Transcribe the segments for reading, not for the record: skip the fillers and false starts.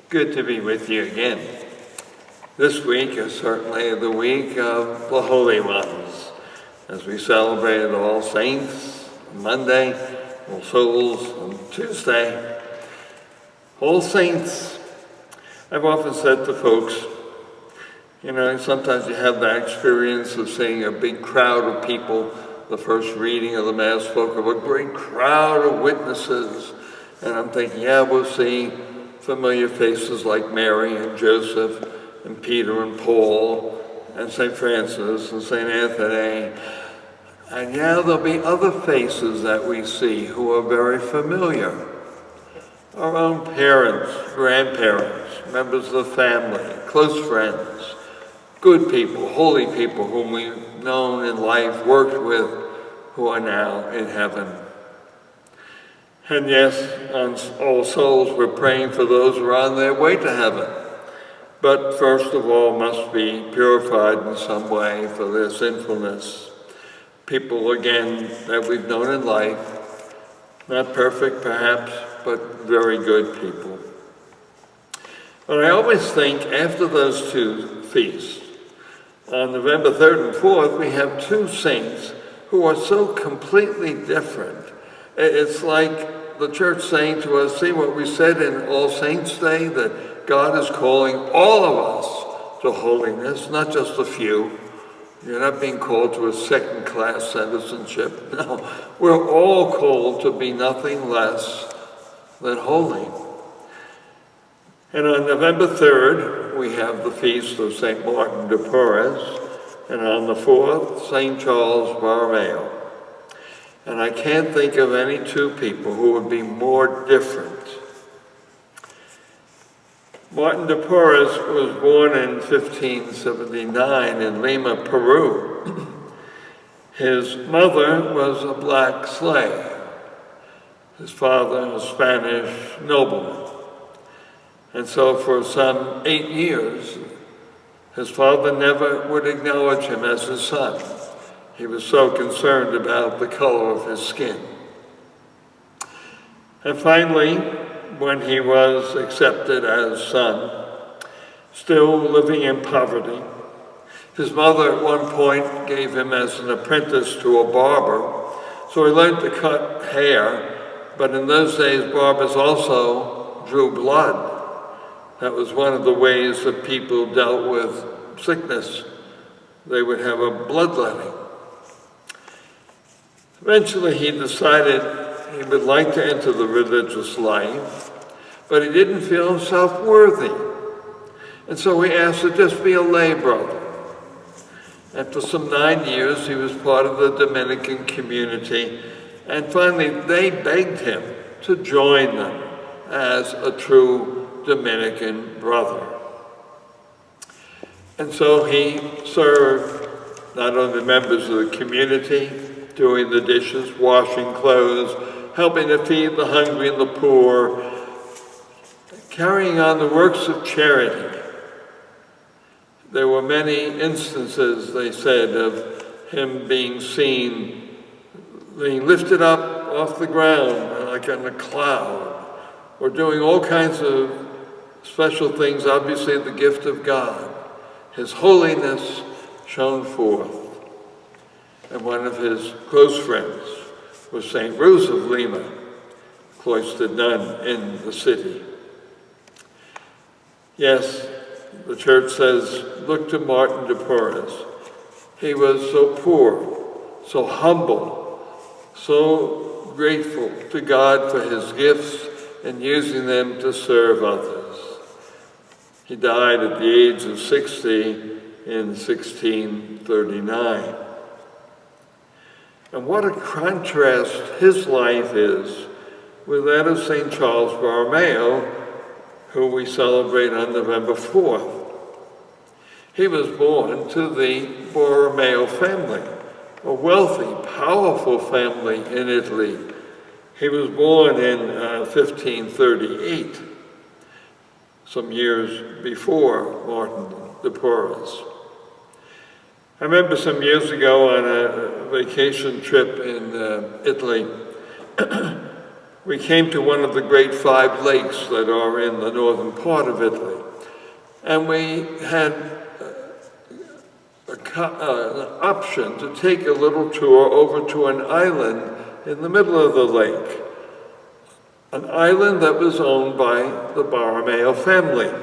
Good to be with you again. This week is certainly the week of the Holy Ones, as we celebrate All Saints on Monday, All Souls on Tuesday. All Saints, I've often said to folks, sometimes you have that experience of seeing a big crowd of people. The first reading of the Mass spoke of a great crowd of witnesses, and I'm thinking, we'll see familiar faces like Mary and Joseph and Peter and Paul and St. Francis and St. Anthony. And there'll be other faces that we see who are very familiar. Our own parents, grandparents, members of the family, close friends, good people, holy people whom we've known in life, worked with, who are now in heaven. And yes, on All Souls, we're praying for those who are on their way to heaven, but first of all must be purified in some way for their sinfulness. People, again, that we've known in life, not perfect perhaps, but very good people. But I always think after those two feasts, on November 3rd and 4th, we have two saints who are so completely different. It's like the church saying to us, see what we said in All Saints' Day, that God is calling all of us to holiness, not just a few. You're not being called to a second-class citizenship. No, we're all called to be nothing less than holy. And on November 3rd, we have the feast of St. Martin de Porres, and on the 4th, St. Charles Borromeo. And I can't think of any two people who would be more different. Martin de Porres was born in 1579 in Lima, Peru. His mother was a black slave. His father, a Spanish nobleman. And so for some 8 years, his father never would acknowledge him as his son. He was so concerned about the color of his skin. And finally, when he was accepted as son, still living in poverty, his mother at one point gave him as an apprentice to a barber, so he learned to cut hair, but in those days barbers also drew blood. That was one of the ways that people dealt with sickness. They would have a bloodletting. Eventually he decided he would like to enter the religious life, but he didn't feel himself worthy. And so he asked to just be a lay brother. After some 9 years, he was part of the Dominican community, and finally they begged him to join them as a true Dominican brother. And so he served not only members of the community, doing the dishes, washing clothes, helping to feed the hungry and the poor, carrying on the works of charity. There were many instances, they said, of him being seen, being lifted up off the ground like on a cloud, or doing all kinds of special things, obviously the gift of God. His holiness shone forth. And one of his close friends was St. Rose of Lima, cloistered nun in the city. Yes, the church says, look to Martin de Porres. He was so poor, so humble, so grateful to God for his gifts and using them to serve others. He died at the age of 60 in 1639. And what a contrast his life is with that of St. Charles Borromeo, who we celebrate on November 4th. He was born to the Borromeo family, a wealthy, powerful family in Italy. He was born in 1538, some years before Martin de Porres. I remember some years ago on a vacation trip in Italy, we came to one of the great 5 lakes that are in the northern part of Italy. And we had an option to take a little tour over to an island in the middle of the lake, an island that was owned by the Borromeo family.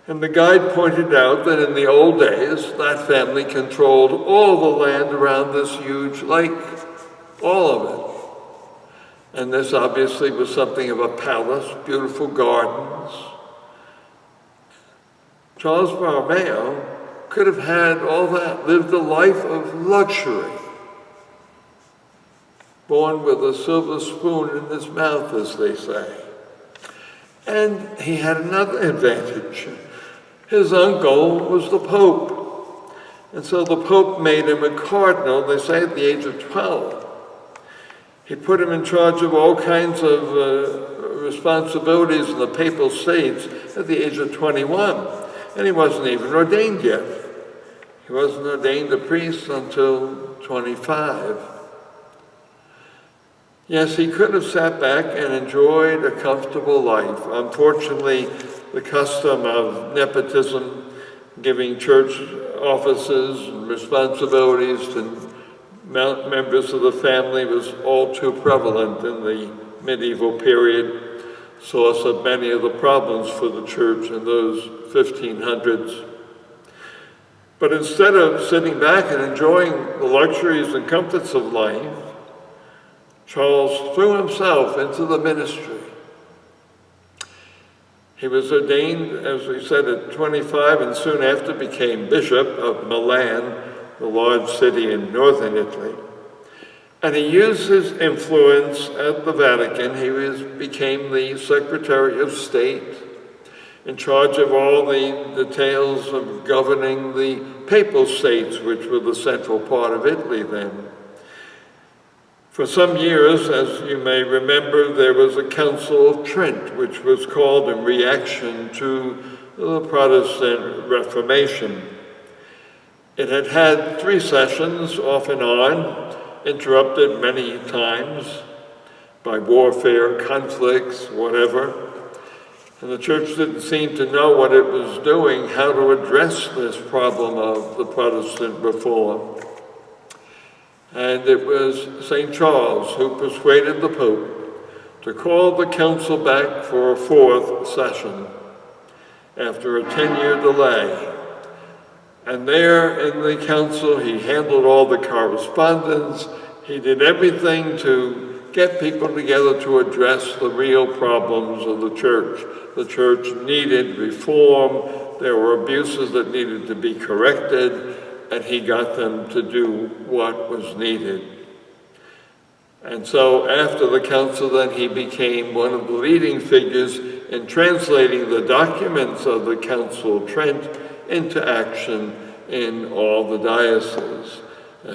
And the guide pointed out that in the old days, that family controlled all the land around this huge lake, all of it. And this obviously was something of a palace, beautiful gardens. Charles Borromeo could have had all that, lived a life of luxury, born with a silver spoon in his mouth, as they say. And he had another advantage. His uncle was the Pope. And so the Pope made him a cardinal, they say at the age of 12. He put him in charge of all kinds of responsibilities in the papal states at the age of 21. And he wasn't even ordained yet. He wasn't ordained a priest until 25. Yes, he could have sat back and enjoyed a comfortable life. Unfortunately, the custom of nepotism, giving church offices and responsibilities to members of the family, was all too prevalent in the medieval period, source of many of the problems for the church in those 1500s. But instead of sitting back and enjoying the luxuries and comforts of life, Charles threw himself into the ministry. He was ordained, as we said, at 25, and soon after became Bishop of Milan, the large city in northern Italy. And he used his influence at the Vatican. He became the Secretary of State, in charge of all the details of governing the papal states, which were the central part of Italy then. For some years, as you may remember, there was a Council of Trent, which was called in reaction to the Protestant Reformation. It had had 3 sessions off and on, interrupted many times by warfare, conflicts, whatever. And the church didn't seem to know what it was doing, how to address this problem of the Protestant reform. And it was St. Charles who persuaded the Pope to call the council back for a 4th session after a 10-year delay. And there in the council, he handled all the correspondence. He did everything to get people together to address the real problems of the church. The church needed reform. There were abuses that needed to be corrected, and he got them to do what was needed. And so after the council, then he became one of the leading figures in translating the documents of the Council of Trent into action in all the dioceses.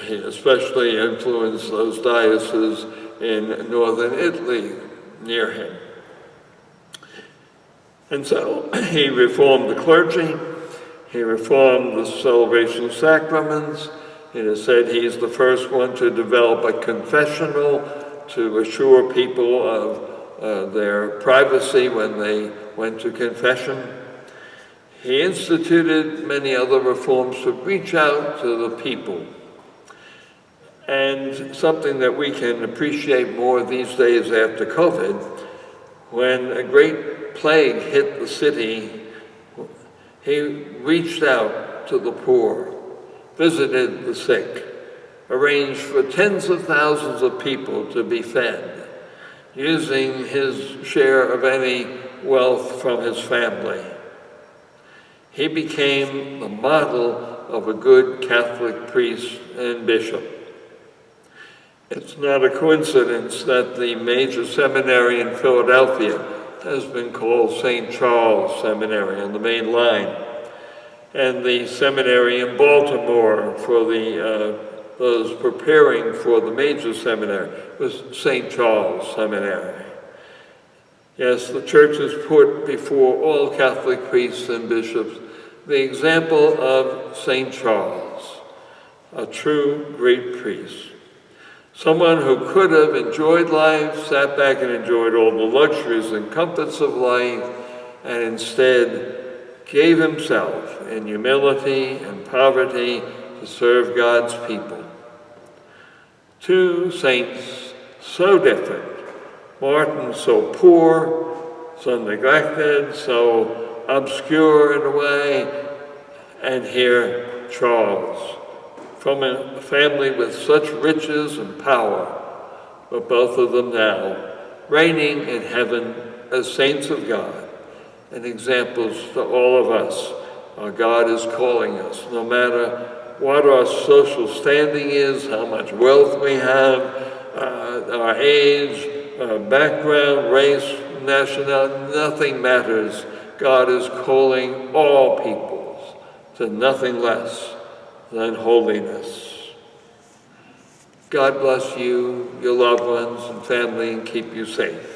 He especially influenced those dioceses in northern Italy near him. And so he reformed the clergy. He reformed the celebration sacraments. It is said he's the first one to develop a confessional to assure people of their privacy when they went to confession. He instituted many other reforms to reach out to the people. And something that we can appreciate more these days after COVID, when a great plague hit the city, he reached out to the poor, visited the sick, arranged for tens of thousands of people to be fed, using his share of any wealth from his family. He became the model of a good Catholic priest and bishop. It's not a coincidence that the major seminary in Philadelphia has been called St. Charles Seminary on the main line. And the seminary in Baltimore for those preparing for the major seminary was St. Charles Seminary. Yes, the church has put before all Catholic priests and bishops the example of St. Charles, a true great priest. Someone who could have enjoyed life, sat back and enjoyed all the luxuries and comforts of life, and instead gave himself in humility and poverty to serve God's people. Two saints so different. Martin so poor, so neglected, so obscure in a way, and here Charles, from a family with such riches and power, but both of them now reigning in heaven as saints of God and examples to all of us. Our God is calling us, no matter what our social standing is, how much wealth we have, our age, our background, race, nationality, nothing matters. God is calling all peoples to nothing less than holiness. God bless you, your loved ones and family, and keep you safe.